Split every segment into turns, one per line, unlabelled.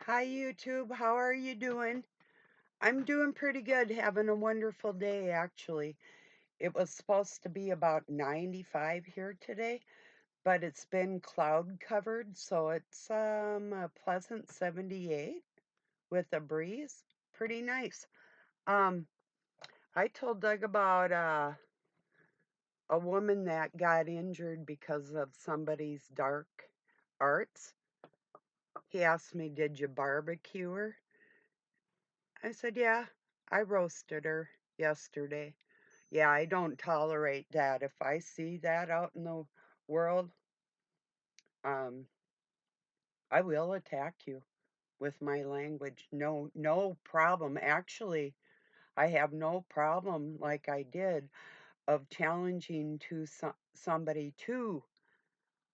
Hi, YouTube. How are you doing? I'm doing pretty good, having a wonderful day, actually. It was supposed to be about 95 here today, but it's been cloud covered, so it's a pleasant 78 with a breeze. Pretty nice. Um, I told Doug about a woman that got injured because of somebody's dark arts. He asked me, "Did you barbecue her?" I said, "Yeah, I roasted her yesterday." Yeah, I don't tolerate that. If I see that out in the world, um, I will attack you with my language. No, no problem. Actually, I have no problem, like I did, of challenging somebody to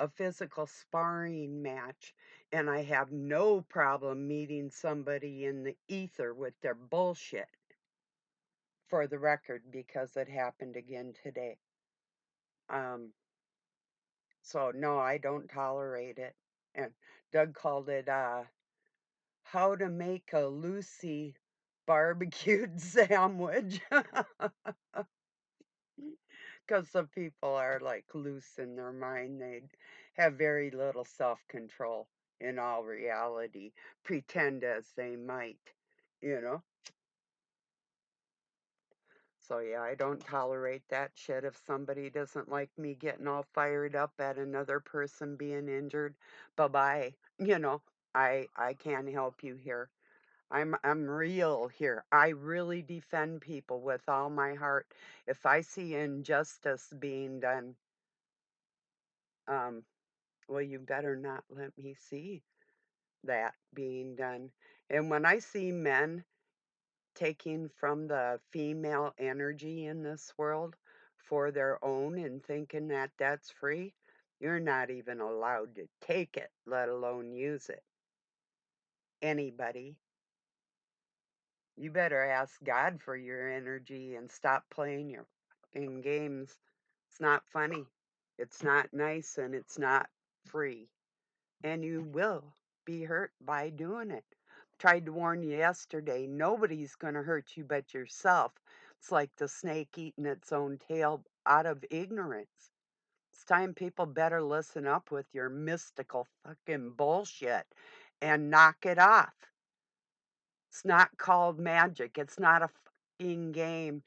a physical sparring match, and I have no problem meeting somebody in the ether with their bullshit, for the record, because it happened again today. Um, so no, I don't tolerate it. And Doug called it how to make a Lucy barbecued sandwich. Because some people are like loose in their mind. They have very little self control in all reality, pretend as they might, you know? So yeah, I don't tolerate that shit. If somebody doesn't like me getting all fired up at another person being injured, bye-bye. I can't help you here. I'm real here. I really defend people with all my heart. If I see injustice being done, um, well, you better not let me see that being done. And when I see men taking from the female energy in this world for their own and thinking that that's free, you're not even allowed to take it, let alone use it. Anybody. You better ask God for your energy and stop playing your fucking games. It's not funny. It's not nice and it's not free. And you will be hurt by doing it. Tried to warn you yesterday, nobody's going to hurt you but yourself. It's like the snake eating its own tail out of ignorance. It's time people better listen up with your mystical fucking bullshit and knock it off. It's not called magic. It's not a fucking game.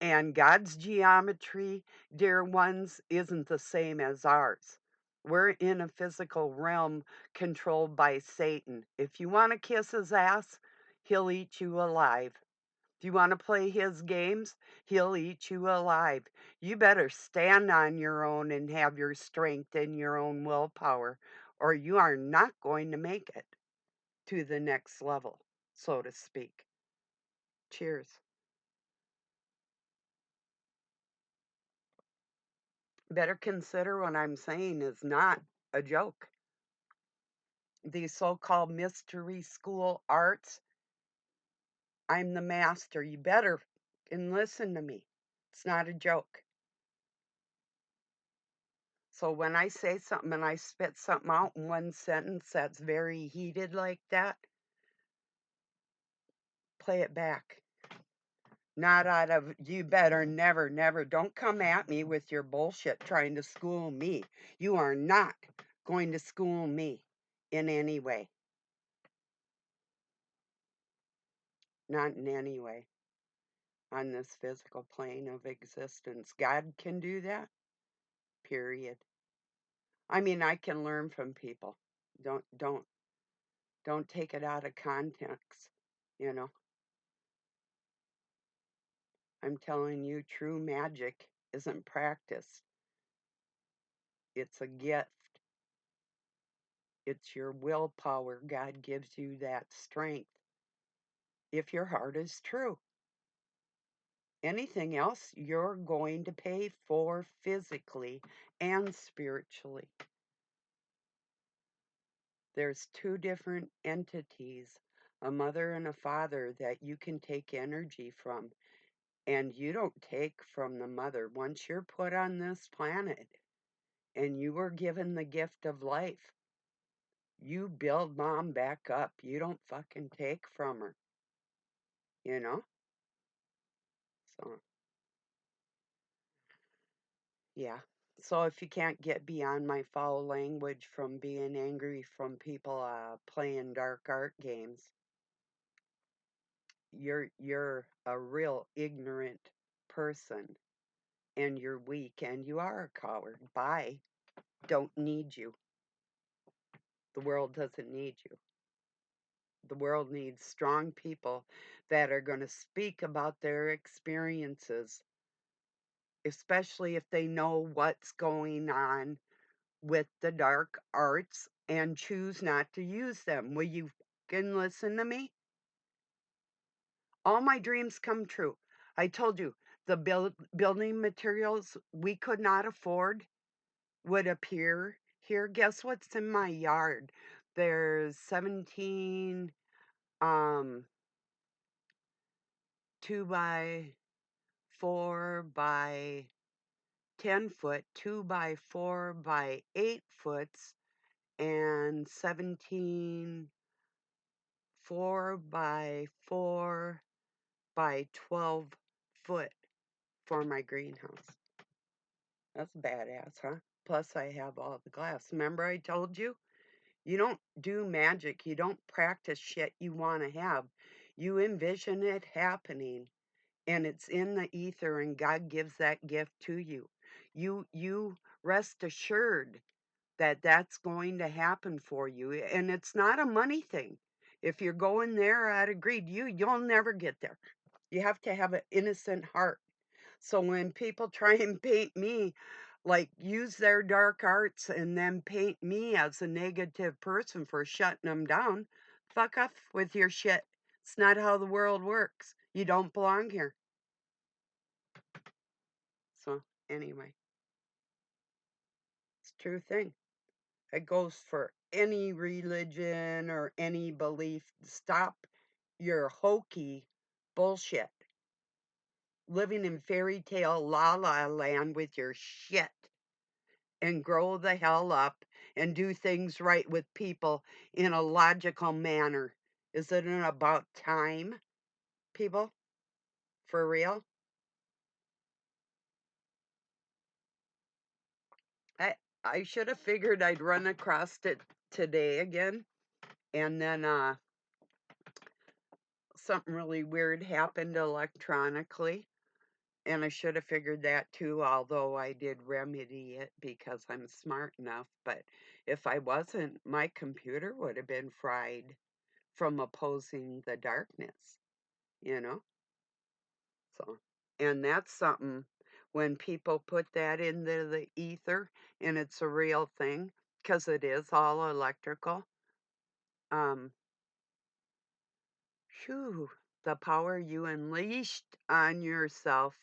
And God's geometry, dear ones, isn't the same as ours. We're in a physical realm controlled by Satan. If you want to kiss his ass, he'll eat you alive. If you want to play his games, he'll eat you alive. You better stand on your own and have your strength and your own willpower, or you are not going to make it to the next level, so to speak. Cheers. Better consider what I'm saying is not a joke. These so called mystery school arts, I'm the master. You better and listen to me. It's not a joke. So when I say something and I spit something out in one sentence that's very heated like that, play it back. Not out of, you better never, never, don't come at me with your bullshit trying to school me. You are not going to school me in any way. Not in any way on this physical plane of existence. God can do that, period. I mean, I can learn from people. Don't take it out of context, you know. I'm telling you, true magic isn't practiced. It's a gift. It's your willpower. God gives you that strength if your heart is true. Anything else you're going to pay for physically and spiritually. There's two different entities, a mother and a father, that you can take energy from. And you don't take from the mother. Once you're put on this planet and you were given the gift of life, You build mom back up. You don't fucking take from her, you know? So, yeah. So if you can't get beyond my foul language from being angry from people playing dark art games, you're a real ignorant person and you're weak and you are a coward. Bye. Don't need you. The world doesn't need you. The world needs strong people that are going to speak about their experiences, especially if they know what's going on with the dark arts and choose not to use them. Will you fucking listen to me? All my dreams come true. I told you the building materials we could not afford would appear here. Guess what's in my yard? There's 17 um 2 by 4 by 10 foot, 2 by 4 by 8 foots, and 17 4 by 4 by 12 foot for my greenhouse. That's badass, huh? Plus, I have all the glass. Remember, I told you? You don't do magic. You don't practice shit you want to have. You envision it happening, and it's in the ether, and God gives that gift to you. You rest assured that that's going to happen for you, and it's not a money thing. If you're going there out of greed, you'll never get there. You have to have an innocent heart. So when people try and paint me, like use their dark arts and then paint me as a negative person for shutting them down, fuck off with your shit. It's not how the world works. You don't belong here. So anyway, it's a true thing. It goes for any religion or any belief. Stop your hokey bullshit. Living in fairy tale la la land with your shit and grow the hell up and do things right with people in a logical manner. Isn't it about time, people? For real? I I should have figured I'd run across it today again, and then something really weird happened electronically, and I should have figured that too, although I did remedy it because I'm smart enough. But if I wasn't, my computer would have been fried from opposing the darkness, you know? So, and that's something when people put that into the ether and it's a real thing, because it is all electrical. Um, Phew, the power you unleashed on yourself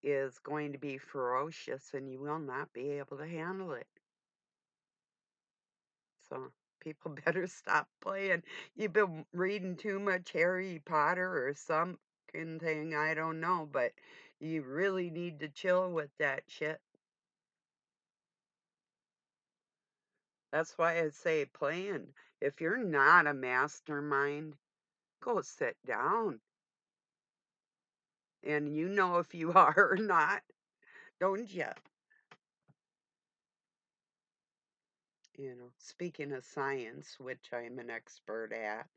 is going to be ferocious and you will not be able to handle it. So people better stop playing. You've been reading too much Harry Potter or some thing, I don't know, but you really need to chill with that shit. That's why I say playing. If you're not a mastermind, go sit down. And you know if you are or not, don't you? You know, speaking of science, which I'm an expert at,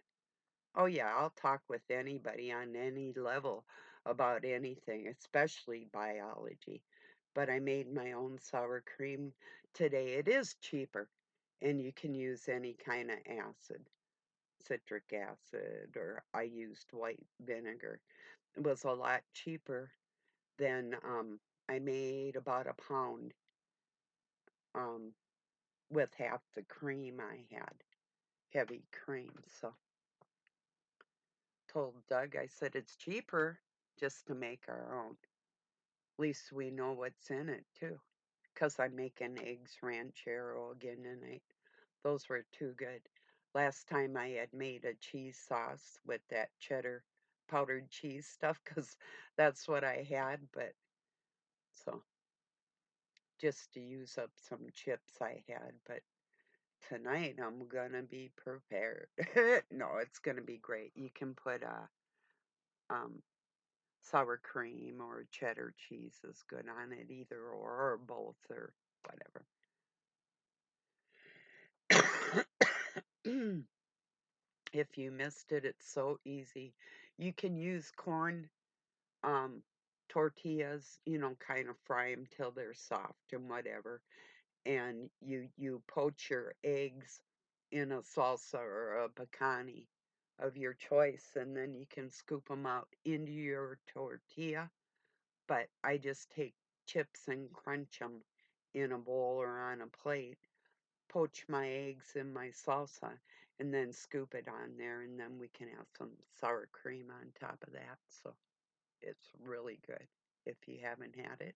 oh yeah, I'll talk with anybody on any level about anything, especially biology. But I made my own sour cream today. It is cheaper, and you can use any kind of acid, citric acid, or I used white vinegar. It was a lot cheaper than I made about a pound um, with half the cream I had, heavy cream. So told Doug, I said, it's cheaper just to make our own. At least we know what's in it, too. Because I'm making eggs ranchero again tonight. Those were too good. Last time I had made a cheese sauce with that cheddar powdered cheese stuff because that's what I had. But so just to use up some chips I had. But tonight I'm gonna be prepared. No, it's gonna be great. You can put um sour cream or cheddar cheese is good on it, either or both or whatever. If you missed it, it's so easy. You can use corn um tortillas, kind of fry them till they're soft and whatever. And you poach your eggs in a salsa or a picani of your choice, and then you can scoop them out into your tortilla. But I just take chips and crunch them in a bowl or on a plate, poach my eggs in my salsa, and then scoop it on there, and then we can have some sour cream on top of that. So it's really good if you haven't had it.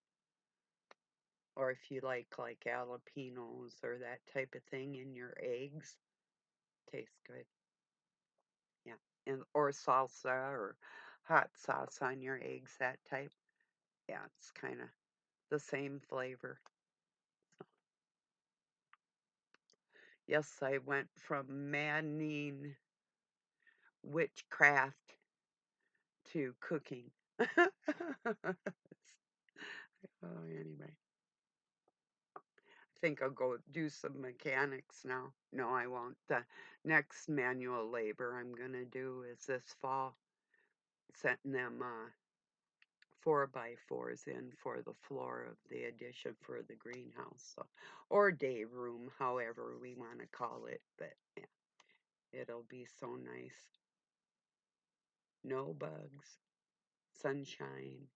Or if you like jalapenos or that type of thing in your eggs, tastes good. Yeah. And or salsa or hot sauce on your eggs, that type. Yeah, it's kind of the same flavor. Yes, I went from maddening witchcraft to cooking. Oh, anyway, I think I'll go do some mechanics now. No, I won't. The next manual labor I'm going to do is this fall, setting them 4x4s in for the floor of the addition for the greenhouse. So, or day room, however we want to call it. But yeah, it'll be so nice. No bugs, sunshine.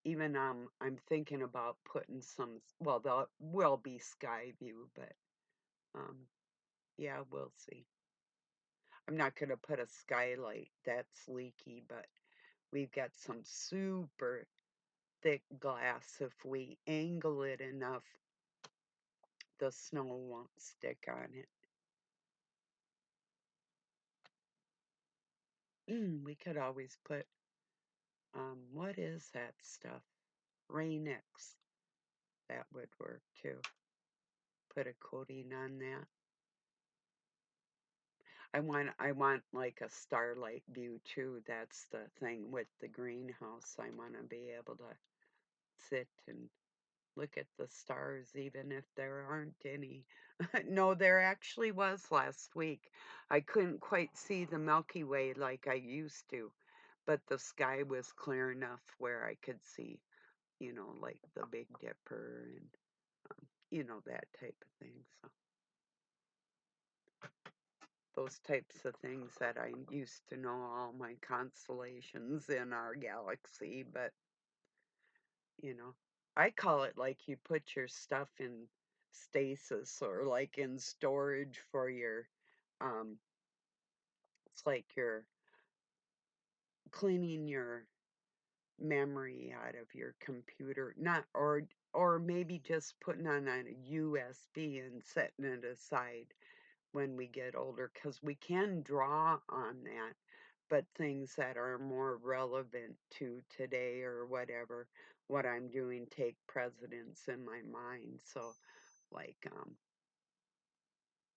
Even I'm thinking about putting some. Well, there will be sky view, but yeah, we'll see. I'm not gonna put a skylight that's leaky, but we've got some super thick glass. If we angle it enough, the snow won't stick on it. We could always put what is that stuff? Rain-X. That would work too. Put a coating on that. I want like a starlight view too. That's the thing with the greenhouse. I want to be able to sit and look at the stars even if there aren't any. No, there actually was last week. I couldn't quite see the Milky Way like I used to, but the sky was clear enough where I could see, like the Big Dipper and that type of thing. So those types of things that I used to know all my constellations in our galaxy, but you know, I call it like you put your stuff in stasis or like in storage for your, um, it's like you're cleaning your memory out of your computer, not, or maybe just putting on a USB and setting it aside when we get older, because we can draw on that, but things that are more relevant to today or whatever, what I'm doing take precedence in my mind. So like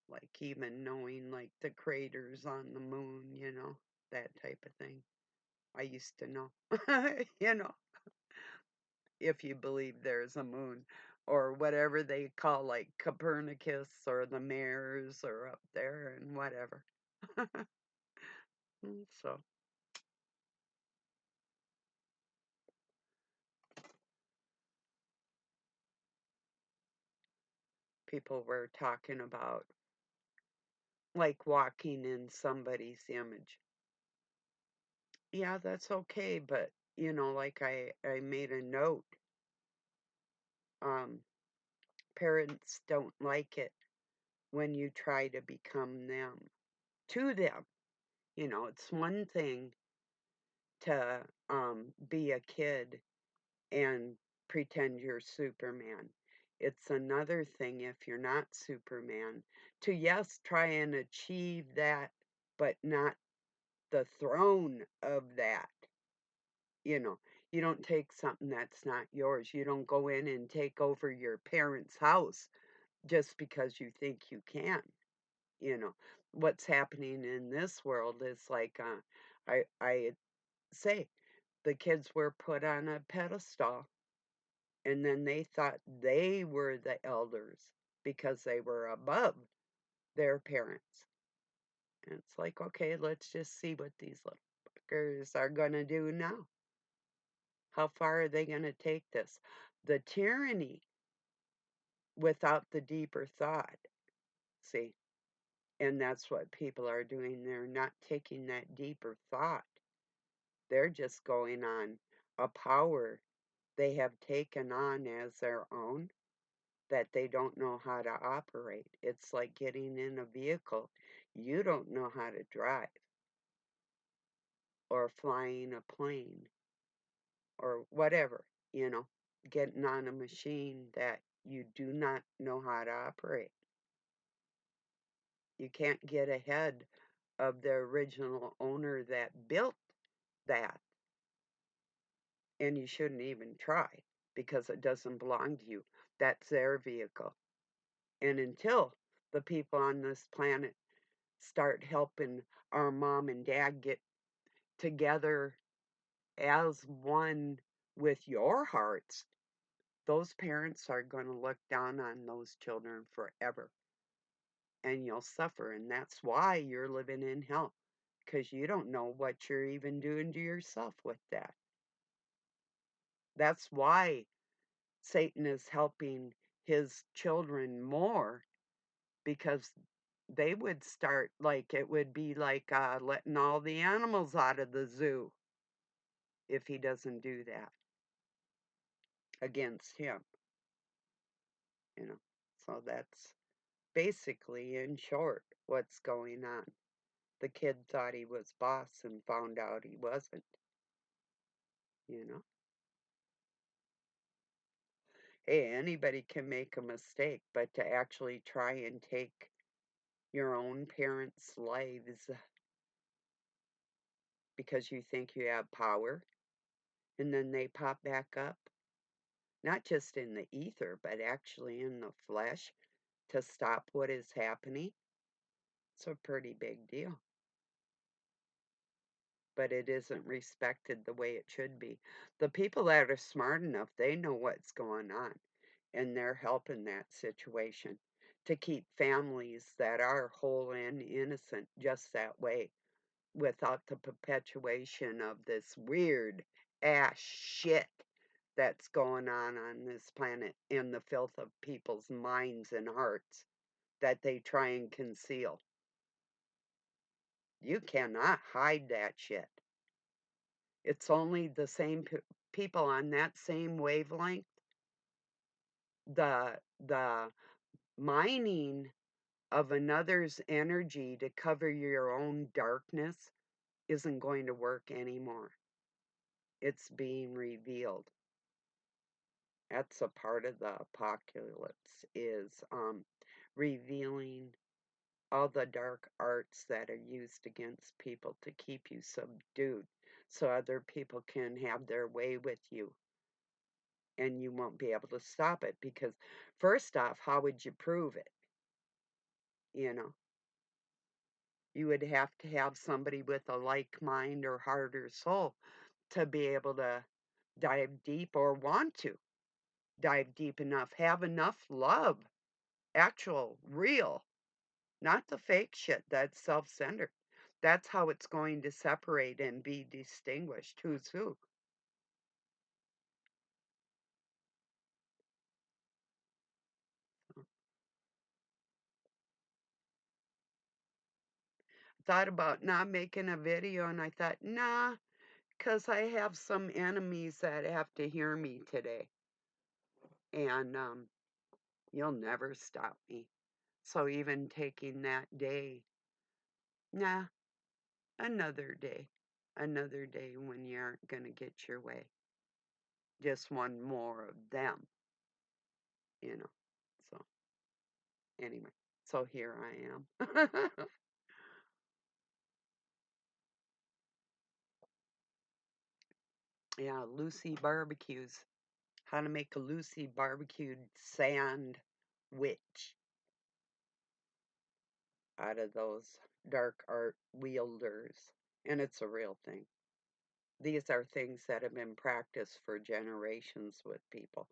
like even knowing like the craters on the moon, that type of thing. I used to know. you know, if you believe there's a moon or whatever they call like Copernicus or the mares or up there and whatever. So people were talking about like walking in somebody's image. Yeah, that's okay, but like I made a note, um parents don't like it when you try to become them to them. It's one thing to be a kid and pretend you're Superman. It's another thing if you're not Superman to, yes, try and achieve that, but not the throne of that. You know, you don't take something that's not yours. You don't go in and take over your parents' house just because you think you can. you know. What's happening in this world is like, I say, the kids were put on a pedestal, and then they thought they were the elders because they were above their parents. And it's like, okay, let's just see what these little fuckers are going to do now. How far are they going to take this? The tyranny without the deeper thought. See? And that's what people are doing. They're not taking that deeper thought. They're just going on a power they have taken on as their own that they don't know how to operate. It's like getting in a vehicle you don't know how to drive, or flying a plane, or whatever, you know, getting on a machine that you do not know how to operate. You can't get ahead of the original owner that built that, and you shouldn't even try because it doesn't belong to you. That's their vehicle. And until the people on this planet start helping our mom and dad get together as one with your hearts, those parents are going to look down on those children forever, and you'll suffer. And that's why you're living in hell, because you don't know what you're even doing to yourself with that. That's why Satan is helping his children more, because they would start, like, it would be like letting all the animals out of the zoo if he doesn't do that against him, you know. So that's basically, in short, what's going on. The kid thought he was boss and found out he wasn't, you know. Hey, anybody can make a mistake, but to actually try and take your own parents' lives because you think you have power, and then they pop back up, not just in the ether, but actually in the flesh, to stop what is happening, it's a pretty big deal. But it isn't respected the way it should be. The people that are smart enough, they know what's going on, and they're helping that situation to keep families that are whole and innocent just that way, without the perpetuation of this weird ass shit that's going on this planet, and the filth of people's minds and hearts that they try and conceal. You cannot hide that shit. It's only the same people on that same wavelength. The mining of another's energy to cover your own darkness isn't going to work anymore. It's being revealed. That's a part of the apocalypse, is revealing all the dark arts that are used against people to keep you subdued, so other people can have their way with you, and you won't be able to stop it. Because first off, how would you prove it? You know, you would have to have somebody with a like mind or heart or soul to be able to dive deep, or want to dive deep enough, have enough love, actual, real, not the fake shit that's self-centered. That's how it's going to separate and be distinguished who's who. Thought about not making a video, and I thought, nah, because I have some enemies that have to hear me today, and you'll never stop me. So even taking that day, nah, another day when you aren't going to get your way. Just one more of them, you know. So anyway, so here I am. Yeah, Lucy barbecues. How to make a Lucy barbecued sand witch. out of those dark art wielders. And it's a real thing. These are things that have been practiced for generations with people,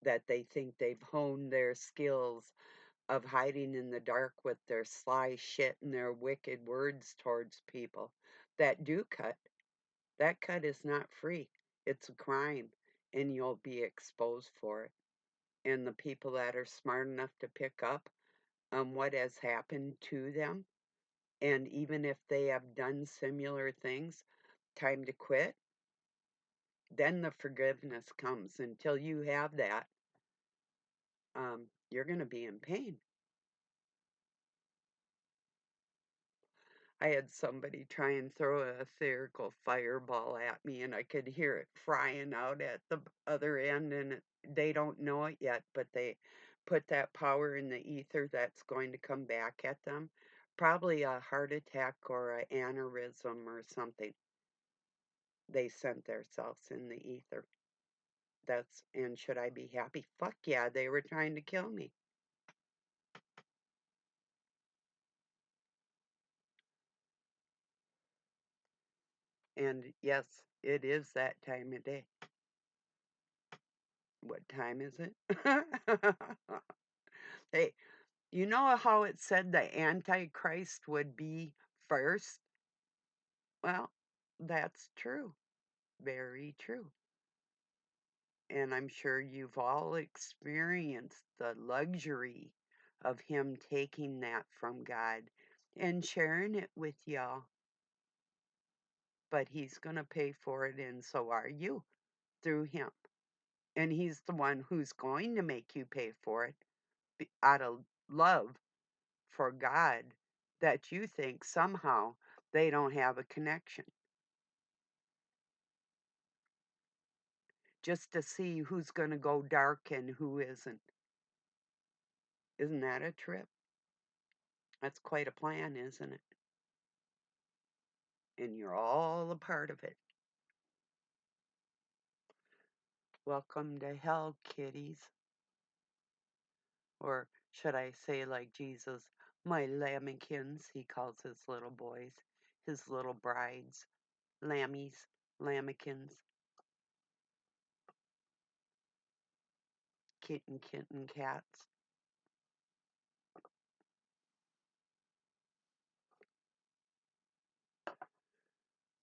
that they think they've honed their skills of hiding in the dark with their sly shit and their wicked words towards people that do cut. That cut is not free. It's a crime, and you'll be exposed for it. And the people that are smart enough to pick up on what has happened to them, and even if they have done similar things, time to quit, then the forgiveness comes. Until you have that, you're going to be in pain. I had somebody try and throw a etherical fireball at me, and I could hear it frying out at the other end, and they don't know it yet, but they put that power in the ether that's going to come back at them. Probably a heart attack or an aneurysm or something. They sent themselves in the ether. And should I be happy? Fuck yeah, they were trying to kill me. And yes, it is that time of day. What time is it? Hey, you know how it said the Antichrist would be first? Well, that's true. Very true. And I'm sure you've all experienced the luxury of him taking that from God and sharing it with y'all. But he's going to pay for it, and so are you through him. And he's the one who's going to make you pay for it out of love for God, that you think somehow they don't have a connection, just to see who's going to go dark and who isn't. Isn't that a trip? That's quite a plan, isn't it? And you're all a part of it. Welcome to hell, kiddies. Or should I say, like Jesus, my lambkins, he calls his little boys, his little brides, lammies, lambkins, kitten, cats.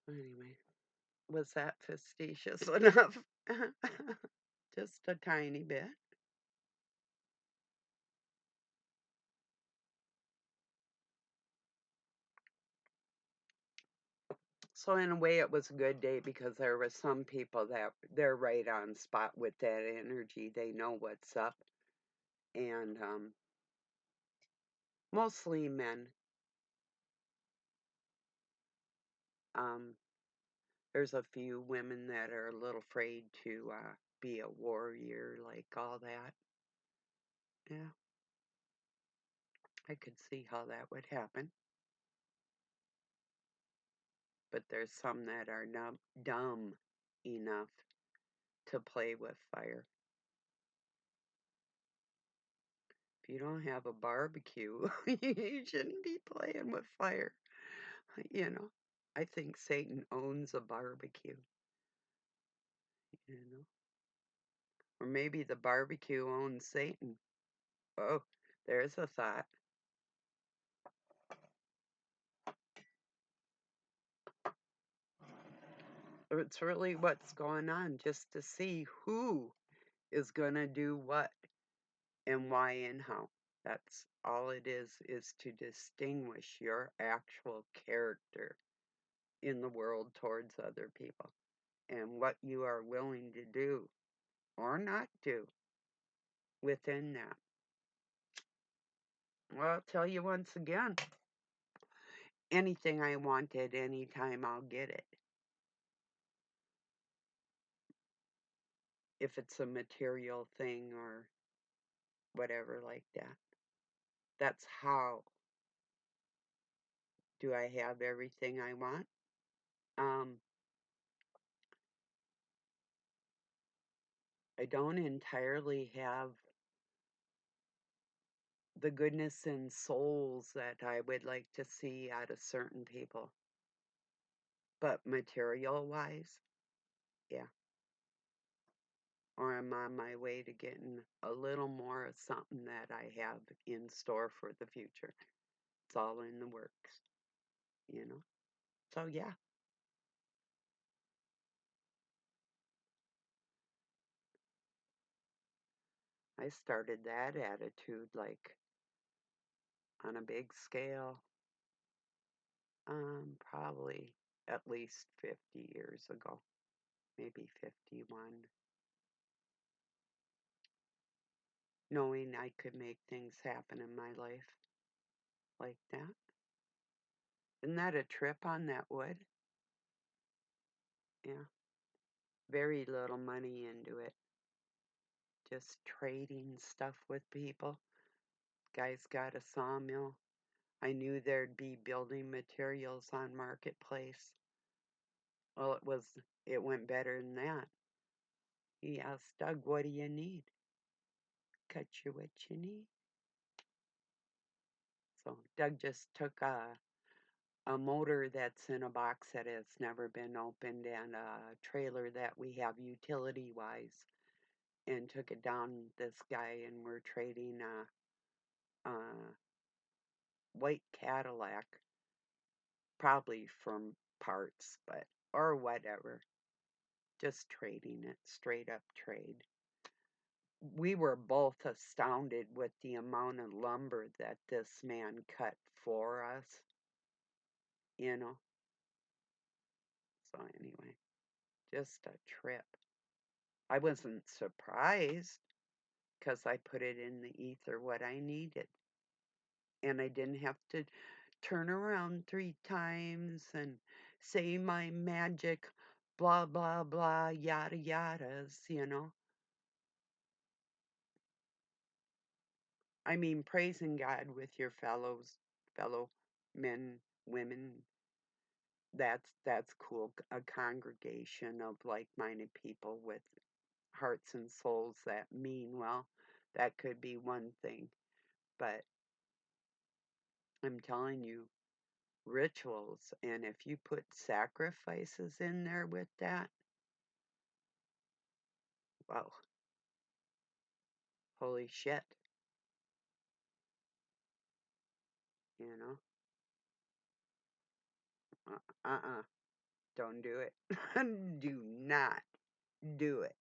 Anyway, was that facetious enough? Just a tiny bit. So in a way, it was a good day because there were some people that they're right on spot with that energy. They know what's up, and mostly men. Um, there's a few women that are a little afraid to be a warrior, like all that. Yeah, I could see how that would happen. But there's some that are not dumb enough to play with fire. If you don't have a barbecue, you shouldn't be playing with fire. You know, I think Satan owns a barbecue, you know, or maybe the barbecue owns Satan. Oh, there's a thought. It's really what's going on, just to see who is going to do what and why and how. That's all it is to distinguish your actual character in the world towards other people and what you are willing to do or not do within that. Well, I'll tell you once again, anything I wanted, anytime I'll get it. If it's a material thing or whatever like that. That's how do I have everything I want. Um, I don't entirely have the goodness in souls that I would like to see out of certain people. But material wise, yeah. Or I'm on my way to getting a little more of something that I have in store for the future. It's all in the works, you know? So, yeah, I started that attitude like on a big scale, probably at least 50 years ago, maybe 51, knowing I could make things happen in my life like that. Isn't that a trip on that wood? Yeah. Very little money into it. Just trading stuff with people. Guy's got a sawmill. I knew there'd be building materials on Marketplace. Well, it went better than that. He asked Doug, what do you need? Cut you what you need. So Doug just took a motor that's in a box that has never been opened and a trailer that we have utility wise and took it down this guy and we're trading a white Cadillac, probably from parts, but or whatever. Just trading it, straight up trade. We were both astounded with the amount of lumber that this man cut for us, you know. So anyway, just a trip. I wasn't surprised because I put it in the ether what I needed. And I didn't have to turn around 3 times and say my magic blah blah blah yada yadas, you know. I mean praising God with your fellow men, women, that's cool. A congregation of like-minded people with hearts and souls that mean well, that could be one thing. But I'm telling you, rituals, and if you put sacrifices in there with that, well, holy shit, you know? Uh-uh, don't do it. Do not do it.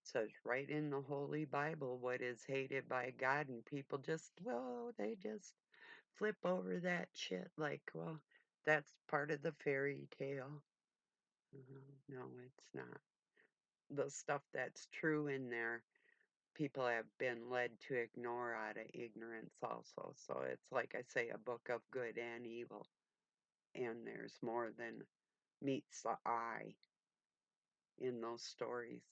It says right in the Holy Bible what is hated by God, and people just, well, they just flip over that shit like, well, that's part of the fairy tale. No, it's not. The stuff that's true in there, people have been led to ignore out of ignorance also. So it's like I say, a book of good and evil. And there's more than meets the eye in those stories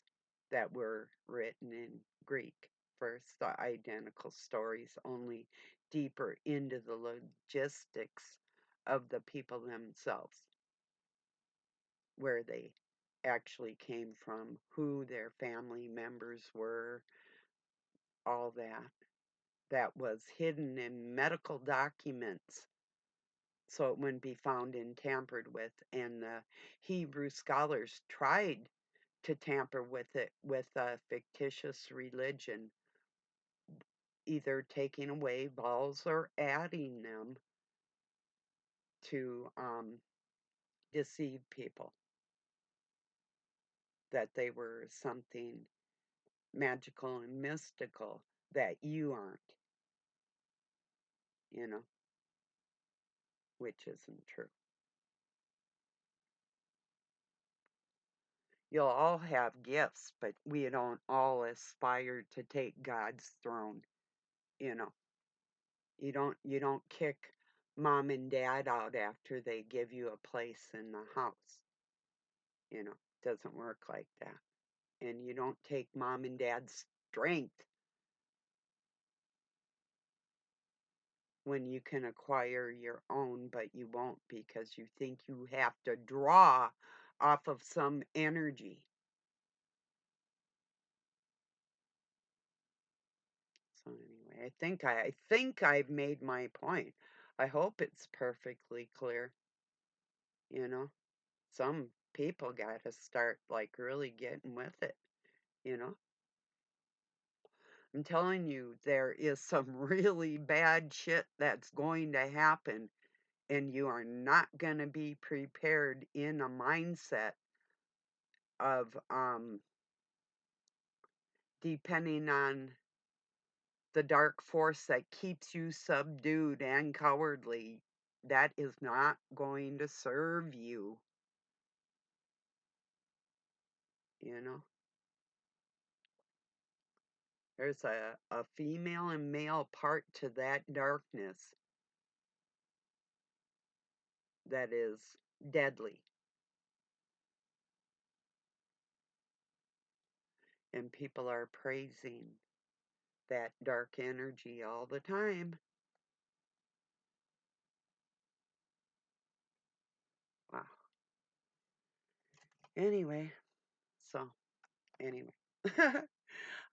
that were written in Greek first, the identical stories, only deeper into the logistics of the people themselves, where they actually came from, who their family members were, all that. That was hidden in medical documents so it wouldn't be found and tampered with. And the Hebrew scholars tried to tamper with it with a fictitious religion, either taking away vowels or adding them to deceive people that they were something magical and mystical that you aren't, you know, which isn't true. You'll all have gifts, but we don't all aspire to take God's throne, you know. You don't kick mom and dad out after they give you a place in the house. You know, doesn't work like that. And you don't take mom and dad's strength when you can acquire your own, but you won't because you think you have to draw off of some energy. I think I've made my point. I hope it's perfectly clear, you know. Some people got to start like really getting with it, you know. I'm telling you, there is some really bad shit that's going to happen, and you are not going to be prepared in a mindset of depending on the dark force that keeps you subdued and cowardly. That is not going to serve you, you know. There's a female and male part to that darkness that is deadly. And people are praising that dark energy all the time. Wow. Anyway, so anyway.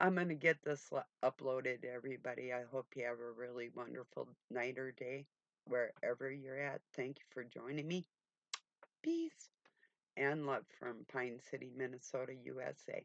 I'm going to get this uploaded, everybody. I hope you have a really wonderful night or day wherever you're at. Thank you for joining me. Peace and love from Pine City, Minnesota, USA.